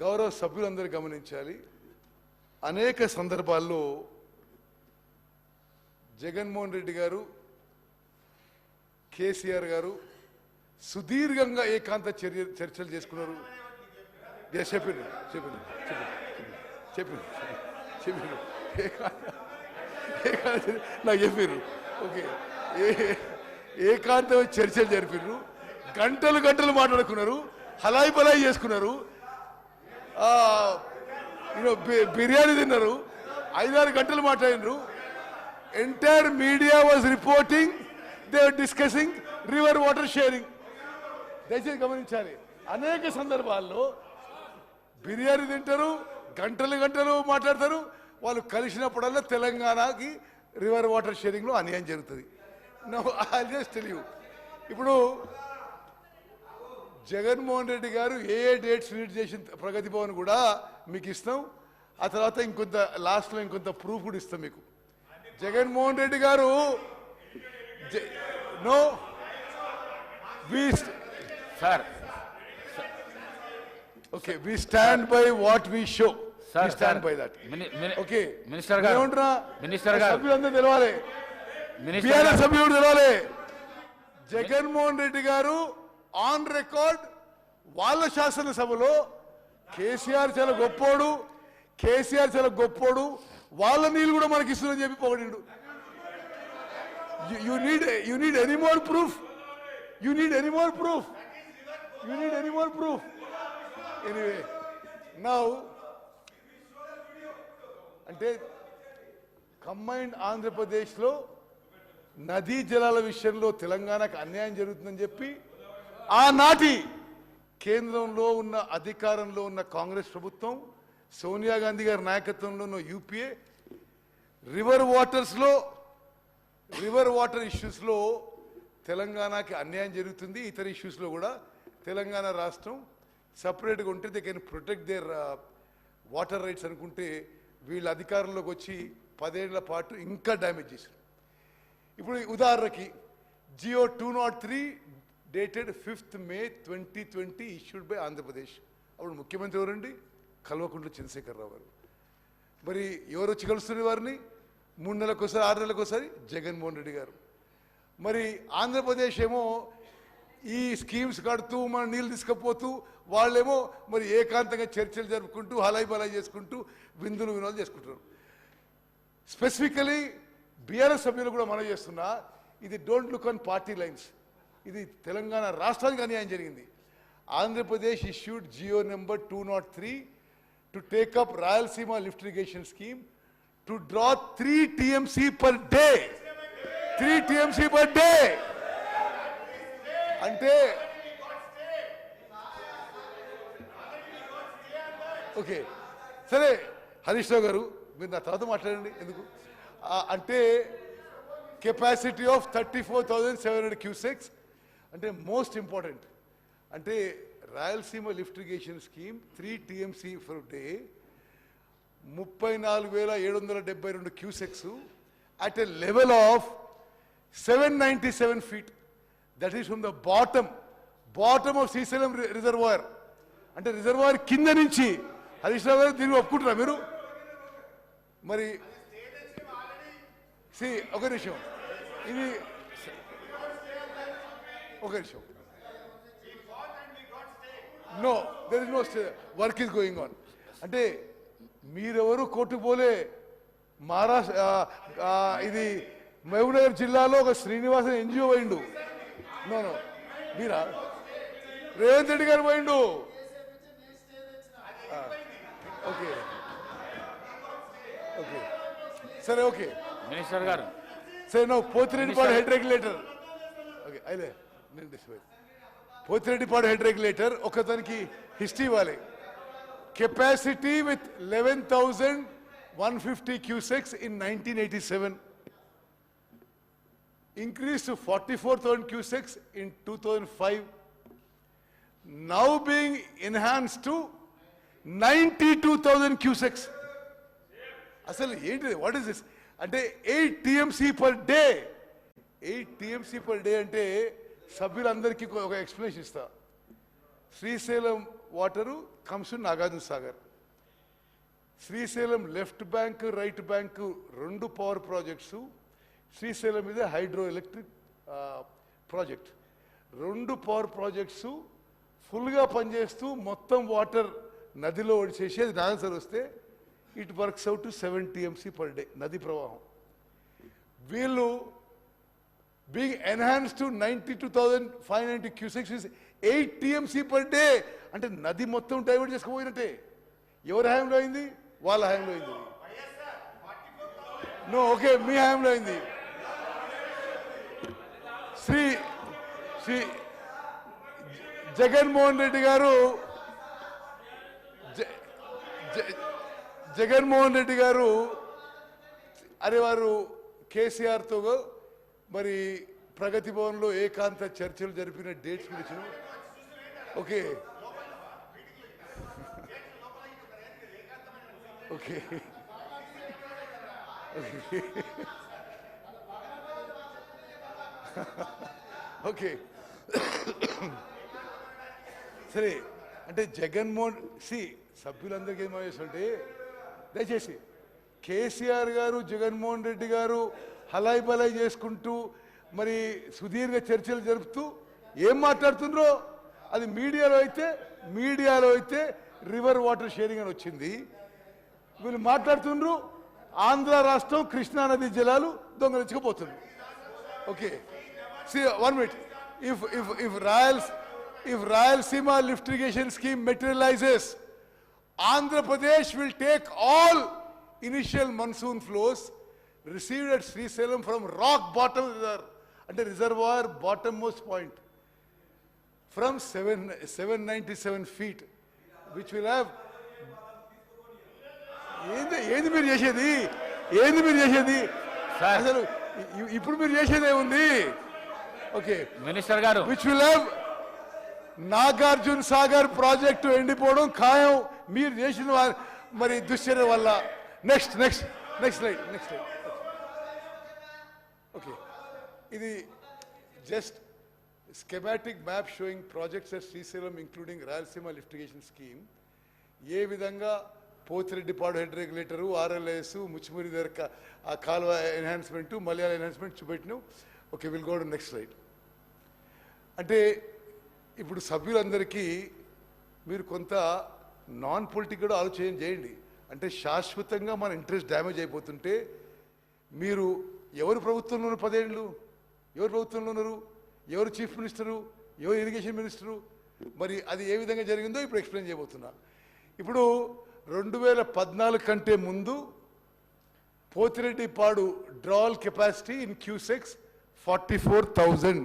గౌరవ సభ్యులందరూ గమనించాలి. అనేక సందర్భాల్లో జగన్మోహన్ రెడ్డి గారు, కేసీఆర్ గారు సుదీర్ఘంగా ఏకాంత చర్చలు చేసుకున్నారు. చెప్పారు నాకు చెప్పారు. ఓకే, ఏకాంత చర్చలు జరిపారు. గంటలు గంటలు మాట్లాడుకున్నారు, హలాయి బలాయి చేసుకున్నారు, బిర్యానీ తిన్నారు, 5-6 గంటలు మాట్లాడినారు. Entire media was reporting, they are discussing river water sharing. దయచేసి గమనించాలి. అనేక సందర్భాల్లో బిర్యానీ తింటారు, గంటలు గంటలు మాట్లాడతారు. వాళ్ళు కలిసినప్పుడల్లా తెలంగాణకి రివర్ వాటర్ షేరింగ్లో అన్యాయం జరుగుతుంది. I just tell you. ఇప్పుడు జగన్మోహన్ రెడ్డి గారు ఏ డేట్స్ రీడ్ చేసిన ప్రగతి భవన్ కూడా మీకు ఇస్తాం. ఆ తర్వాత ఇంకొంత లాస్ట్లో ఇంకొంత ప్రూఫ్ కూడా ఇస్తాం మీకు. Jaganmohan Reddy garu no sir okay, we stand by what we show. Stand by that. Okay, minister గారు, సభ్యులందరూ తెలవాలి, సభ్యుడు తెలవాలి. జగన్మోహన్ రెడ్డి గారు ఆన్ రికార్డ్ వాళ్ళ శాసనసభలో కేసీఆర్ చాలా గొప్పోడు, వాళ్ళ నీళ్ళు కూడా మనకి ఇస్తుందని చెప్పి పొగిడిండు. You need any more proof? Anyway, now అంటే కంబైన్డ్ ఆంధ్రప్రదేశ్లో నదీ జలాల విషయంలో తెలంగాణకు అన్యాయం జరుగుతుందని చెప్పి ఆనాటి కేంద్రంలో ఉన్న అధికారంలో ఉన్న కాంగ్రెస్ ప్రభుత్వం, సోనియా గాంధీ గారి నాయకత్వంలో ఉన్న యూపీఏ రివర్ వాటర్ ఇష్యూస్లో తెలంగాణకి అన్యాయం జరుగుతుంది. ఇతర ఇష్యూస్లో కూడా తెలంగాణ రాష్ట్రం సపరేట్గా ఉంటే they can protect there water rides అనుకుంటే వీళ్ళ అధికారంలోకి వచ్చి 10 ఏళ్ల పాటు ఇంకా డ్యామేజ్ చేశారు. ఇప్పుడు ఉదాహరణకి GO 203 dated 5th May 2020 issued by Andhra Pradesh. అప్పుడు ముఖ్యమంత్రి ఎవరండి? కల్వకుంట్ల చంద్రశేఖరరావు గారు. మరి ఎవరు వచ్చి కలుస్తున్న వారిని? 3 నెలలకోసారి 6 నెలలకోసారి జగన్మోహన్ రెడ్డి గారు. మరి ఆంధ్రప్రదేశ్ ఏమో ఈ స్కీమ్స్ కడుతూ మన నీళ్ళు తీసుకుపోతూ, వాళ్ళేమో మరి ఏకాంతంగా చర్చలు జరుపుకుంటూ హలాయి బలాయి చేసుకుంటూ వినోదాలు చేసుకుంటున్నారు. స్పెసిఫికలీ బీఆర్ఎస్ సభ్యులు కూడా మనం చేస్తున్నా, ఇది don't look on party lines. ఇది తెలంగాణ రాష్ట్రానికి అన్యాయం జరిగింది. Andhra Pradesh issued GO number 203 to take up Rayalaseema lift irrigation scheme to draw 3 TMC per day. 3 TMC per day అంటే ఓకే సరే, హరీష్ రావు గారు మీరు నా తర్వాత మాట్లాడండి. ఎందుకు అంటే కెపాసిటీ ఆఫ్ 34,700 క్యూసెక్స్ అంటే మోస్ట్ ఇంపార్టెంట్. అంటే Rayalaseema lift irrigation scheme 3 TMC for day 34,772 cusecs at a level of 797 feet. That is from the bottom of Srisailam reservoir. అంటే రిజర్వాయర్ కింద నుంచి. హరీష్ రావు గారు దీన్ని ఒప్పుకుంటారా మీరు? మరి ఒక నిమిషం, ఇది ఒక నిమిషం. No, there is no work is going on. అంటే మీరెవరు కోర్టుకు పోలే. మహారాష్ట్ర ఇది మహబూబ్నగర్ జిల్లాలో ఒక శ్రీనివాసన్ NGO పోయిండు. నో మీరా? రేవంత్ రెడ్డి గారు పోయిండు. ఓకే ఓకే సరే, ఓకే మినిస్టర్ గారు సరే. No Pothireddypadu head regulator. Okay అయితే పోతిరెడ్డిపాడు హెడ్ రెగ్యులేటర్ ఒకదానికి హిస్టరీ ఇవ్వాలి. Capacity with 11,150 cusecs in 1987. increased to 44,000 cusecks in 2005, now being enhanced to 92,000 cusecks. Asal what is this? Ante 8 TMC per day. 8 TMC per day ante సభ్యులందరికీ ఒక ఎక్స్ప్లెనేషన్ ఇస్తా. Srisailam water comes to Nagarjuna Sagar. Srisailam left bank right bank 2 power projects. Srisailam మీద hydro electric project. 2 power projects ఫుల్గా పనిచేస్తూ మొత్తం water నదిలో ఒడిచేసి అది ఆన్సర్ వస్తే it works out to 7 TMC per day నది ప్రవాహం. వీళ్ళు being enhance to 92,590 cusecs 8 TMC per day. అంటే నది మొత్తం డైవర్ట్ చేసుకుపోయినట్టే. ఎవరి హయాంలో అయింది? వాళ్ళ హయాంలో అయింది. నో ఓకే, మీ హయాంలో అయింది. శ్రీ జగన్మోహన్ రెడ్డి గారు అరే వారు కేసీఆర్తో మరి ప్రగతి భవన్లో ఏకాంత చర్చలు జరిపిన డేట్స్ గురించి ఓకే ఓకే ఓకే సరే. అంటే జగన్మోహన్ సభ్యులందరికీ ఏమో చేస్తుంటే దయచేసి కేసీఆర్ గారు జగన్మోహన్ రెడ్డి గారు హలాయి బలాయి చేసుకుంటూ మరి సుదీర్ఘ చర్చలు జరుపుతూ ఏం మాట్లాడుతుండ్రో అది మీడియాలో అయితే రివర్ వాటర్ షేరింగ్ అని వచ్చింది. వీళ్ళు మాట్లాడుతుండ్రు ఆంధ్ర రాష్ట్రం కృష్ణానది జలాలు దొంగలించకపోతుంది. Okay one minute. If Rayalaseema lift irrigation scheme materializes, Andhra Pradesh will take all initial monsoon flows received at Srisailam from rock bottom reservoir, and reservoir bottommost point, from 797 feet, which will have. ఏంది మీరు చేసేది? అసలు ఇప్పుడు మీరు చేసేదే ఉంది. Okay minister గారు, which will have Nagarjuna Sagar project ఎండిపోవడం ఖాయం మీరు చేసిన మరి దుశ్చర్య వల్ల. Next slide. ఓకే, ఇది just schematic map showing projects at Srisailam including Rayalaseema lift irrigation scheme. ఏ విధంగా Pothireddypadu head regulator, RLS, Muchumarri దగ్గర ఆ కాలువ ఎన్హాన్స్మెంటు, మలయాళ ఎన్హాన్స్మెంట్ చూపెట్టినాం. Okay, will go to next slide. అంటే ఇప్పుడు సభ్యులందరికీ మీరు కొంత నాన్ పొలిటికల్ ఆలోచన చేయండి. అంటే శాశ్వతంగా మన ఇంట్రెస్ట్ డ్యామేజ్ అయిపోతుంటే మీరు ఎవరు ప్రభుత్వంలో ఉన్నారు? 10 ఏళ్ళు ఎవరు ప్రభుత్వంలో ఉన్నారు? ఎవరు చీఫ్ మినిస్టరు? ఎవరు ఇరిగేషన్ మినిస్టరు? మరి అది ఏ విధంగా జరిగిందో ఇప్పుడు ఎక్స్ప్లెయిన్ చేయబోతున్నా. ఇప్పుడు 2014 కంటే ముందు పోతిరెడ్డిపాడు డ్రాల్ కెపాసిటీ ఇన్ క్యూసెక్స్ 44,000.